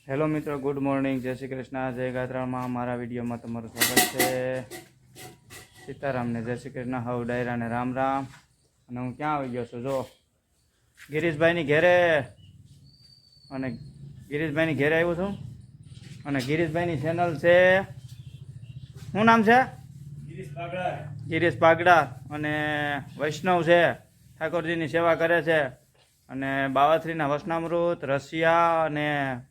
Hello મિત્રો, good morning, જય શ્રી કૃષ્ણ, જય ગાત્રામાં. મારા વિડીયોમાં તમારું સ્વાગત છે. સીતારામને જય શ્રી કૃષ્ણ, હવ ડાયરાને રામ રામ. અને હું ક્યાં આવી ગયો છું? જો ગિરીશભાઈની ઘેરે, અને ગિરીશભાઈની ઘેરે આવ્યો છું. અને ગિરીશભાઈની ચેનલ છે, શું નામ છે? ગિરીશ પાગડા. અને વૈષ્ણવ છે, ઠાકોરજીની સેવા કરે છે. અને બાવાશ્રીના વસનામૃત, રશિયા, અને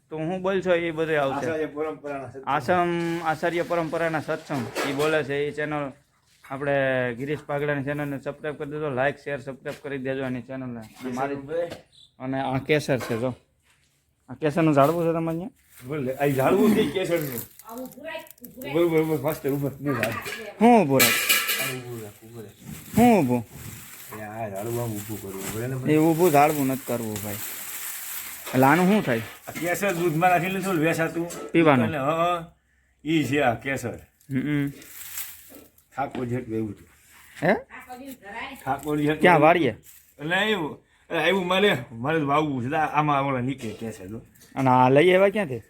તું શું બોલ છો એ બધું આવશે. આચાર્ય પરંપરાના સત્સંગ એ બોલે છે. એ ચેનલ આપણે ગિરીશ પાગડાની ચેનલને સબસ્ક્રાઈબ કરી દેજો. લાઇક શેર સબસ્ક્રાઈબ કરી દેજો એની ચેનલને. મારી અને આ કેસર છે, જો આ કેસરનું ઝાડવું છે તમારે અહીંયા. શું ઊભું રાખ, શું ઊભું એ ઊભું ઝાડવું નથી કરવું ભાઈ. એટલે આનું શું થાય? કેસર દૂધમાં નાખીને થોડું વેસાતું પીવાનું. ઈ છે આ કેસર. ઠાકોર જેટ એવું હતું. હે ઠાકોર જેટ ક્યાં વાળીએ? એટલે એવું એવું મારે વાવવું છે. આમાં ઓલા નીકળે કેસર. અને આ લઈ આવ્યા ક્યાંથી?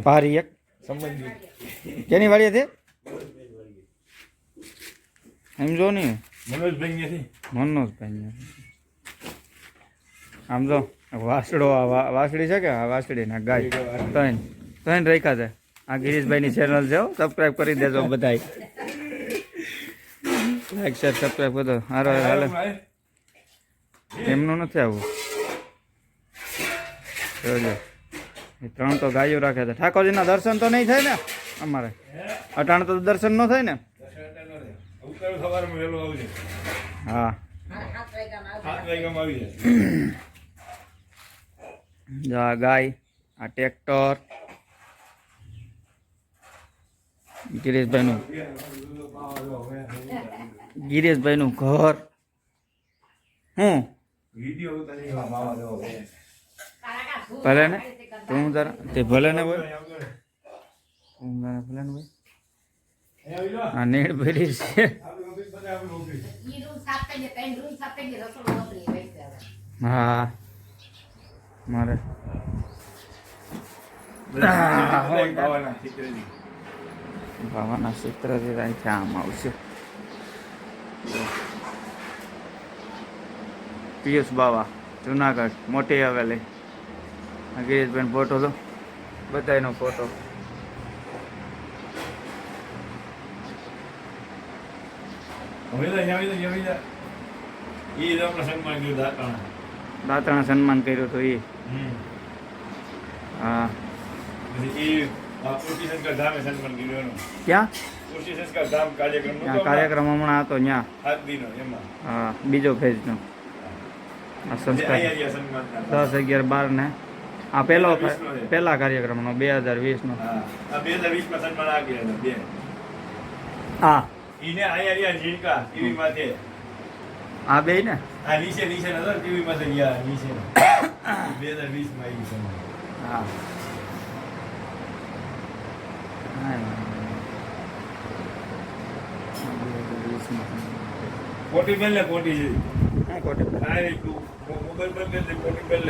પારી એક સંબંધી કેની વાળીએ છે એમ જો નહીં. મનોજભાઈ નથી. મનોજભાઈ આમ જો વાસડો, વાસડી છે કે વાસડી ના ગાય ત્રણ રાખ્યા છે. આ ગિરીશભાઈની ચેનલ છે, સબસ્ક્રાઈબ કરી દેજો બધાય. લાઈક શેર સબસ્ક્રાઈબ કરજો. હારો હાલે એમનું નથી આવું. જોજો એ ત્રણ તો ગાયો રાખે છે. ઠાકોરજીના દર્શન તો નહીં થાય ને અમારે? અટાણ તો દર્શન ન થાય ને? હા જો આ ગાય, આ ટ્રેક્ટર, ગિરીશભાઈનું ઘર. હું ભલે ને તું તારા તે ભલે ને હોય, ભલે ને હોય. આ નીડ ભરી છે. હા મારે ભાવાના સૂત્રથી અહીંથી આમ આવશે. પિયુષ બાવા, જુનાગઢ, મોટી હવેલી. ગિરીશભાઈ ફોટો તો બધાનો ફોટો. દાતાણા સન્માન કર્યું હતું એ. હા ક્યાં કાર્યક્રમ હમણાં હતો ત્યાં? હા બીજો ફેઝનો આ સંસ્કાર 10, 11, 12 ને આ પહેલા કાર્યક્રમનો 2020 નો. હા આ બે ને હા કોટી બેલ ને કોટી છે. કોટી મોબાઈલ પર કોટી બેલ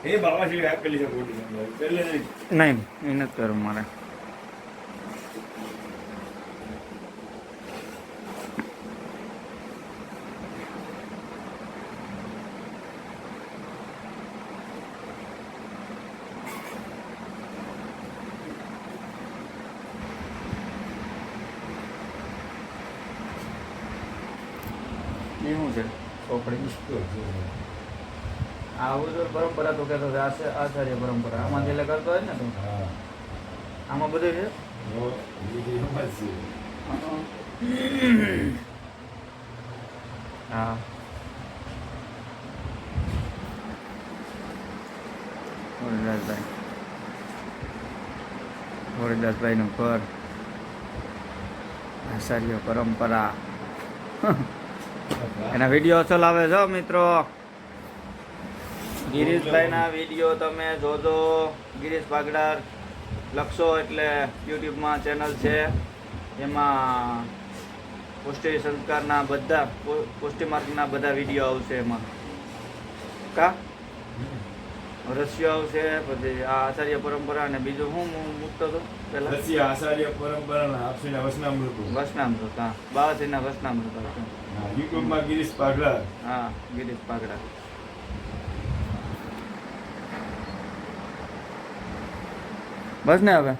એ બાબા શ્રી આપેલી છે કોટી પહેલે નહીં એ નથી કરવું મારે. શું છે ચોપડી? આવું તો પરંપરા તો કહેતો આચાર્ય પરંપરા. આમાં જે કરતો હોય ને તું, આમાં બધું છે. હા હોરીદાસભાઈ નું ઘર, આચાર્ય પરંપરા. એના વિડીયો ચલાવે છો મિત્રો. ગિરીશભાઈના વિડીયો તમે જોજો. ગિરીશ પાગડા લખશો એટલે યુટ્યુબમાં ચેનલ છે, એમાં પુષ્ટિ સંસ્કારના બધા પુષ્ટિ માર્ગના બધા વિડીયો આવશે એમાં. કા રશિયો આવશે, પછી આ આચાર્ય પરંપરા અને બીજું હું મૂકતો હતો પેલા રશિયા આચાર્ય પરંપરાના આપસીના વચનામૃતો. વસનામૃત. હા, બાવાજીના વસનામૃત આવશે. હા, યુટ્યુબમાં ગિરીશ પાઘડા. હા, ગિરીશ પાગડા. બસ ને હવે